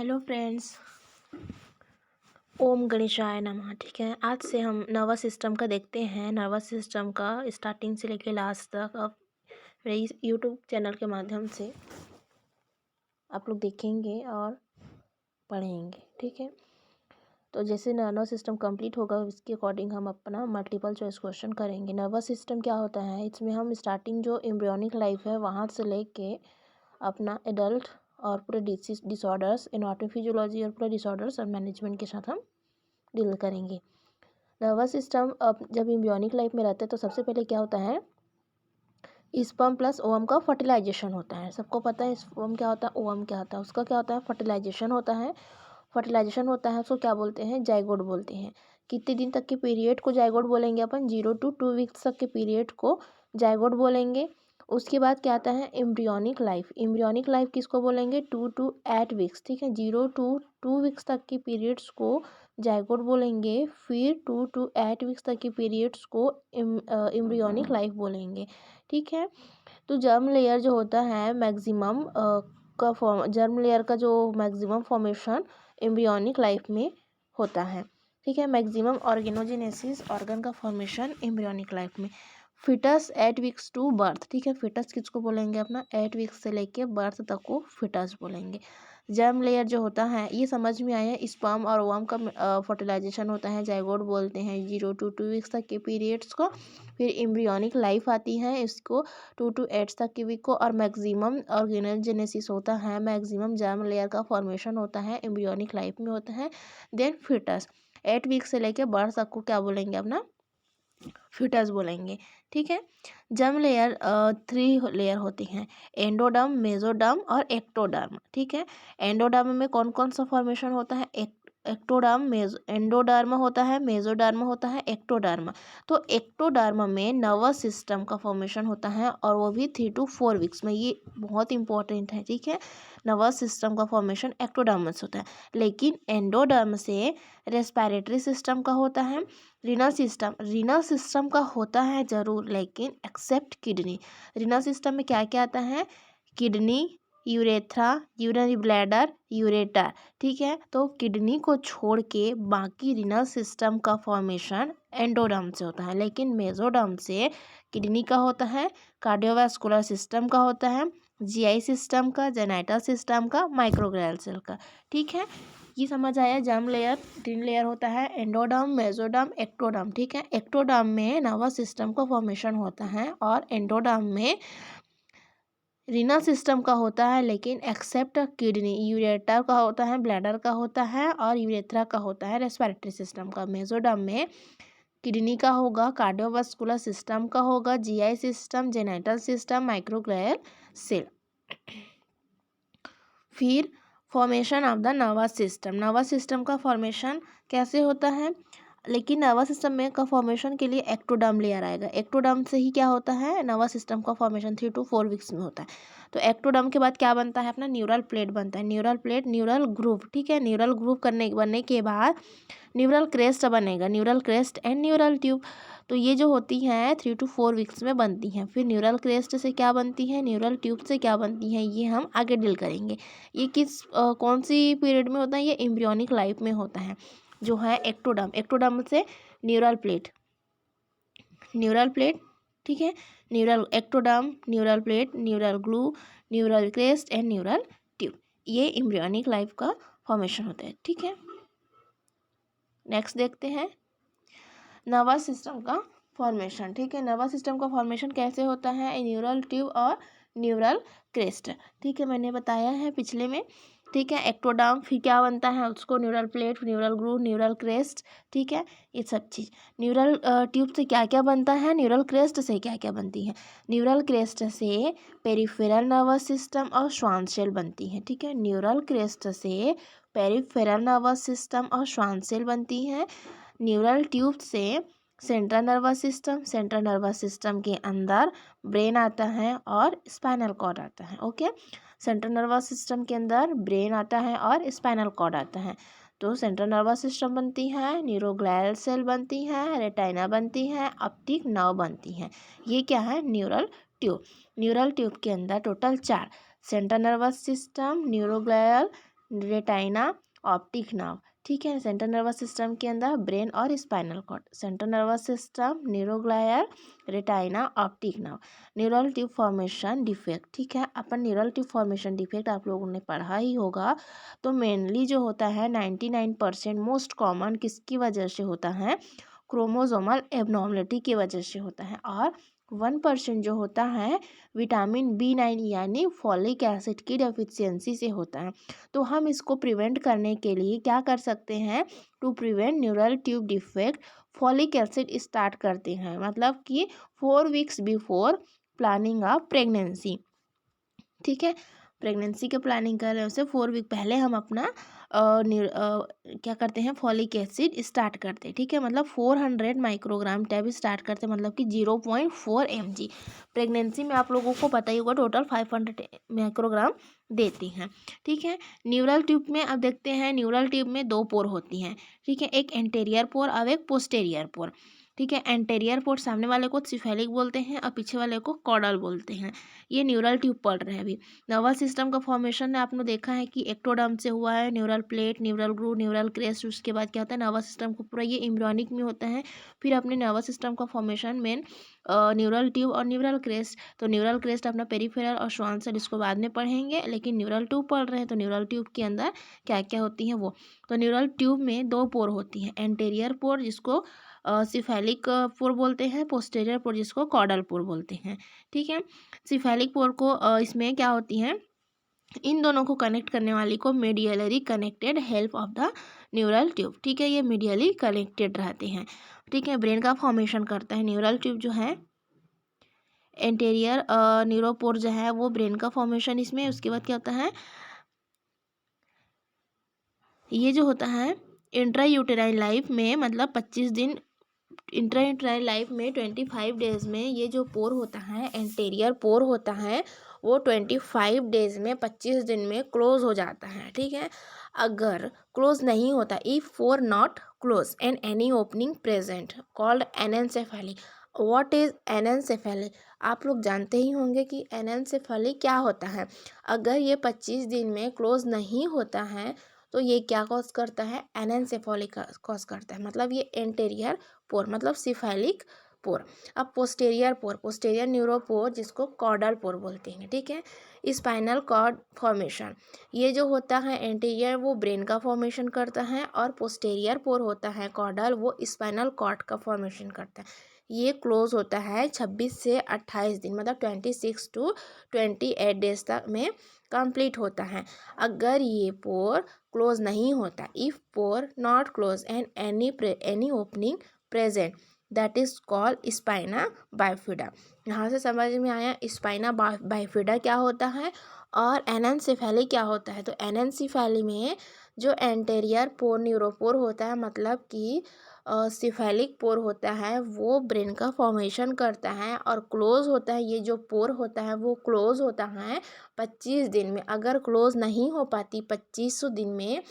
Hello friends, ओम गणेशाय नमः। ठीक है, आज से हम नर्वस सिस्टम का देखते हैं। नर्वस सिस्टम का स्टार्टिंग से लेके लास्ट तक अब मेरे इस यूट्यूब चैनल के माध्यम से आप लोग देखेंगे और पढ़ेंगे। ठीक है, तो जैसे नर्वस सिस्टम कंप्लीट होगा उसके अकॉर्डिंग हम अपना मल्टीपल चॉइस क्वेश्चन करेंगे। नर्वस सिस्टम क्या होता है, इसमें हम स्टार्टिंग जो एम्ब्रियोनिक लाइफ है वहाँ से लेके अपना एडल्ट और पूरे डिसऑर्डर्स, एनाटॉमी फिजियोलॉजी और पूरे डिसऑर्डर्स और मैनेजमेंट के साथ हम डील करेंगे। नर्वस सिस्टम अब जब एम्ब्रियोनिक लाइफ में रहते हैं तो सबसे पहले क्या होता है, स्पर्म प्लस ओवम का फर्टिलाइजेशन होता है। सबको पता है स्पर्म क्या होता है, ओवम क्या होता है, उसका क्या होता है, फर्टिलाइजेशन होता है। फर्टिलाइजेशन होता है उसको क्या बोलते हैं, जाइगोट बोलते हैं। कितने दिन तक के पीरियड को जाइगोट बोलेंगे अपन, 0 to 2 वीक्स तक के पीरियड को जाइगोट बोलेंगे। उसके बाद क्या आता है, एम्ब्रियोनिक लाइफ। एम्ब्रियोनिक लाइफ किसको बोलेंगे, 2 to 8 वीक्स। ठीक है, 0 to 2 वीक्स तक के पीरियड्स को जाइगोट बोलेंगे। फिर 2 to 8 वीक्स तक के पीरियड्स को एम्ब्रियोनिक लाइफ बोलेंगे। ठीक है, तो जर्म लेयर जो होता है मैक्सिमम का फॉर्म, जर्म लेयर का जो मैक्सिमम फॉर्मेशन एम्ब्रियोनिक लाइफ में होता है। ठीक है, मैक्सिमम ऑर्गेनोजेनेसिस, ऑर्गन का फॉर्मेशन एम्ब्रियोनिक लाइफ में। Foetus 8 weeks to birth. ठीक है, फिटस किसको बोलेंगे, अपना 8 वीक्स से लेके बर्थ तक को फिटस बोलेंगे। जर्म लेयर जो होता है, ये समझ में आया, स्पर्म और ओवम का फर्टिलाइजेशन होता है, जाइगोट बोलते हैं 0 to 2 वीक्स तक के पीरियड्स को। फिर एम्ब्रियोनिक लाइफ आती है, इसको 2 to 8 तक के वीक को, और मैक्सिमम ऑर्गेनोजेनेसिस होता है, मैक्सिमम जर्म लेयर का फॉर्मेशन होता है एम्ब्रियोनिक लाइफ में होता है। देन फिटस 8 वीक्स से लेके बर्थ तक को क्या बोलेंगे, अपना फिटस बोलेंगे। ठीक है, जर्म लेयर 3 लेयर होती हैं, एंडोडर्म, मेसोडर्म और एक्टोडर्म। ठीक है, एंडोडर्म में कौन कौन सा फॉर्मेशन होता है, एक्टोडर्म, एंडोडर्म होता है, मेसोडर्म होता है, एक्टोडर्म। तो एक्टोडर्म में नर्वस सिस्टम का फॉर्मेशन होता है और वो भी 3 to 4 वीक्स में। ये बहुत इंपॉर्टेंट है। ठीक है, नर्वस सिस्टम का फॉर्मेशन एक्टोडर्म से होता है, लेकिन एंडोडर्म से रेस्पिरेटरी सिस्टम का होता है। रीनल सिस्टम का होता है जरूर, लेकिन एक्सेप्ट किडनी। रीनल सिस्टम में क्या क्या आता है, kidney, urethra, urinary bladder, ureter. ठीक है, तो किडनी को छोड़ के बाकी रीनल सिस्टम का फॉर्मेशन एंडोडर्म से होता है, लेकिन मेसोडर्म से किडनी का होता है, कार्डियोवास्कुलर सिस्टम का होता है, जीआई सिस्टम का, जेनाइटल सिस्टम का, माइक्रोग्लियल सेल का। ठीक है, ये समझ आया। जर्म लेयर 3 लेयर होता है, एंडोडर्म, मेसोडर्म, एक्टोडर्म। ठीक है, एक्टोडर्म में नर्वस सिस्टम का फॉर्मेशन होता है और एंडोडर्म में रीनल सिस्टम का होता है, लेकिन एक्सेप्ट किडनी, यूरेटर का होता है, ब्लैडर का होता है और यूरेथ्रा का होता है, रेस्पिरेटरी सिस्टम का। मेसोडर्म में किडनी का होगा, कार्डियोवास्कुलर सिस्टम का होगा, GI system, genital system, microglial cell. फिर formation of the nervous system. Nervous system का फॉर्मेशन कैसे होता है, लेकिन नर्वस सिस्टम में का फॉर्मेशन के लिए एक्टोडर्म लेयर आएगा। एक्टोडर्म से ही क्या होता है, नर्वस सिस्टम का फॉर्मेशन 3 to 4 वीक्स में होता है। तो एक्टोडर्म के बाद क्या बनता है, अपना न्यूरल प्लेट बनता है, न्यूरल प्लेट, न्यूरल ग्रूव। ठीक है, न्यूरल ग्रूव बनने के बाद न्यूरल क्रेस्ट बनेगा, neural crest and neural tube. तो ये जो होती हैं 3 to 4 वीक्स में बनती हैं। फिर न्यूरल क्रेस्ट से क्या बनती है, न्यूरल ट्यूब से क्या बनती हैं, ये हम आगे डील करेंगे। ये कौन सी पीरियड में होता है, ये एम्ब्रियोनिक लाइफ में होता है, जो है एक्टोडर्म। एक्टोडर्म से न्यूरल प्लेट, न्यूरल प्लेट। ठीक है, neural ectoderm, neural plate, neural glue, neural crest and neural tube. ये एम्ब्रियोनिक लाइफ का फॉर्मेशन होता है। ठीक है, नेक्स्ट देखते हैं नर्वस सिस्टम का फॉर्मेशन। ठीक है, नर्वस सिस्टम का फॉर्मेशन कैसे होता है, न्यूरल ट्यूब और न्यूरल क्रेस्ट। ठीक है, मैंने बताया है पिछले में। ठीक है, एक्टोडर्म, फिर क्या बनता है उसको, neural plate, neural groove, neural crest. ठीक है, ये सब चीज़। न्यूरल ट्यूब से क्या क्या बनता है, न्यूरल क्रेस्ट से क्या क्या बनती है, न्यूरल क्रेस्ट से पेरिफेरल नर्वस सिस्टम और श्वान सेल बनती है। ठीक है, न्यूरल क्रेस्ट से पेरिफेरल नर्वस सिस्टम और श्वान सेल बनती है। न्यूरल ट्यूब से central nervous system, central nervous system के अंदर ब्रेन आता है और स्पाइनल कॉर्ड आता है। ओके, सेंट्रल नर्वस सिस्टम के अंदर ब्रेन आता है और स्पाइनल कॉर्ड आता है। तो सेंट्रल नर्वस सिस्टम बनती है, न्यूरोग्लियल सेल बनती है, रेटिना बनती है, ऑप्टिक नर्व बनती है। ये क्या है, न्यूरल ट्यूब। न्यूरल ट्यूब के अंदर total 4, central nervous system, neuroglial, retina, optic nerve. ठीक है, सेंट्रल नर्वस सिस्टम के अंदर ब्रेन और spinal cord. Central nervous system, neuroglial, retina, optic nerve. Neural tube formation defect. ठीक है, अपन न्यूरल ट्यूब फॉर्मेशन डिफेक्ट आप लोगों ने पढ़ा ही होगा। तो मेनली जो होता है 99% मोस्ट कॉमन किसकी वजह से होता है, क्रोमोसोमल एबनॉर्मलिटी की वजह से होता है। और 1% जो होता है विटामिन B9 यानी फॉलिक एसिड की डेफिशिएंसी से होता है। तो हम इसको प्रिवेंट करने के लिए क्या कर सकते हैं, to prevent neural tube defect folic acid start करते हैं, मतलब कि 4 weeks before planning of pregnancy. ठीक है, प्रेगनेंसी के प्लानिंग कर रहे हैं उससे 4 वीक पहले हम अपना क्या करते हैं, फॉलिक एसिड स्टार्ट करते हैं। ठीक है, मतलब 400 माइक्रोग्राम टैब स्टार्ट करते हैं, मतलब कि 0.4 mg। प्रेगनेंसी में आप लोगों को पता ही होगा टोटल 500 माइक्रोग्राम देती हैं। ठीक है, न्यूरल ट्यूब में अब देखते हैं, न्यूरल ट्यूब में 2 पोर होती हैं। ठीक है, एक एंटेरियर पोर और एक पोस्टेरियर पोर। ठीक है, एंटेरियर पोर सामने वाले को सिफेलिक बोलते हैं और पीछे वाले को कॉडल बोलते हैं। ये न्यूरल ट्यूब पढ़ रहे हैं अभी। नर्वस सिस्टम का फॉर्मेशन आपने देखा है कि एक्टोडर्म से हुआ है, neural plate, neural groove, neural crest. उसके बाद क्या होता है, नर्वस सिस्टम को पूरा ये एम्ब्रियोनिक में होता है। फिर अपने नर्वस सिस्टम का फॉर्मेशन मेन न्यूरल ट्यूब और न्यूरल क्रेस्ट। तो न्यूरल क्रेस्ट अपना पेरिफेरल और श्वान सेल, इसको बाद में पढ़ेंगे, लेकिन न्यूरल ट्यूब पढ़ रहे हैं तो न्यूरल ट्यूब के अंदर क्या क्या होती हैं वो। तो न्यूरल ट्यूब में 2 पोर होती हैं, एंटेरियर पोर जिसको सिफेलिक पोर बोलते हैं, पोस्टेरियर पोर जिसको कॉडल पोर बोलते हैं। ठीक है, सिफेलिक पोर को इसमें क्या होती है, इन दोनों को कनेक्ट करने वाली को medially connected help of the neural tube. ठीक है, ये मीडियली कनेक्टेड रहते हैं। ठीक है, ब्रेन का फॉर्मेशन करता है न्यूरल ट्यूब जो है। एंटेरियर न्यूरोपोर जो है वो ब्रेन का फॉर्मेशन इसमें। उसके बाद क्या होता है, ये जो होता है इंट्रा यूटेराइन लाइफ में, मतलब 25 दिन, इंट्रायूटेराइन लाइफ में 25 डेज में ये जो पोर होता है, एंटेरियर पोर होता है, वो 25 डेज में, 25 दिन में क्लोज हो जाता है। ठीक है, अगर क्लोज नहीं होता, if pore not close and any opening present called anencephaly. What is anencephaly, आप लोग जानते ही होंगे कि एनेंसेफेली क्या होता है। अगर ये 25 दिन में क्लोज नहीं होता है तो ये क्या कॉज करता है, एनेंसेफेली कॉज करता है, मतलब ये एंटेरियर पोर मतलब सिफेलिक पोर। अब पोस्टेरियर पोर, पोस्टेरियर न्यूरोपोर जिसको कॉडल पोर बोलते हैं। ठीक है, स्पाइनल कॉर्ड फॉर्मेशन, ये जो होता है एंटेरियर वो ब्रेन का फॉर्मेशन करता है, और पोस्टेरियर पोर होता है कॉडल, वो स्पाइनल कॉर्ड का फॉर्मेशन करता है। ये क्लोज होता है 26 से 28 दिन, मतलब 26 to 28 डेज तक में कंप्लीट होता है। अगर ये पोर क्लोज नहीं होता, if pore not close and any opening present, that is called spina bifida. यहाँ से समझ में आया स्पाइना बाइफिडा क्या होता है और एनेंसेफेली क्या होता है। तो एनेंसेफेली में जो एंटेरियर पोर न्यूरोपोर होता है, मतलब कि सिफेलिक पोर होता है, वो ब्रेन का फॉर्मेशन करता है और क्लोज होता है। ये जो पोर होता है वो क्लोज होता है 25 दिन में। अगर क्लोज नहीं हो पाती 25 दिन में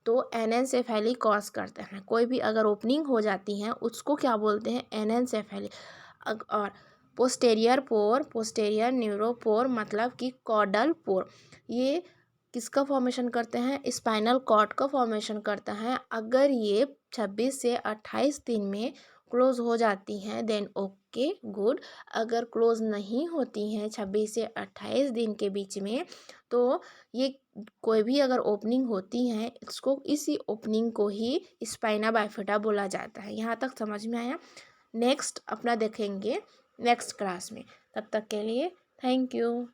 तो एनेंसेफेली कॉज करता है। कोई भी अगर ओपनिंग हो जाती है उसको क्या बोलते हैं, एनेंसेफेली। और पोस्टेरियर पोर, पोस्टेरियर न्यूरोपोर मतलब कि कॉडल पोर, ये किसका फॉर्मेशन करते हैं, स्पाइनल कॉर्ड का फॉर्मेशन करता है। अगर ये 26 से 28 दिन में क्लोज हो जाती हैं देन ओके गुड। अगर क्लोज नहीं होती हैं 26 से 28 दिन के बीच में, तो ये कोई भी अगर ओपनिंग होती है, इसको इसी ओपनिंग को ही स्पाइना बाइफिडा बोला जाता है। यहाँ तक समझ में आया। नेक्स्ट अपना देखेंगे नेक्स्ट क्लास में, तब तक के लिए थैंक यू।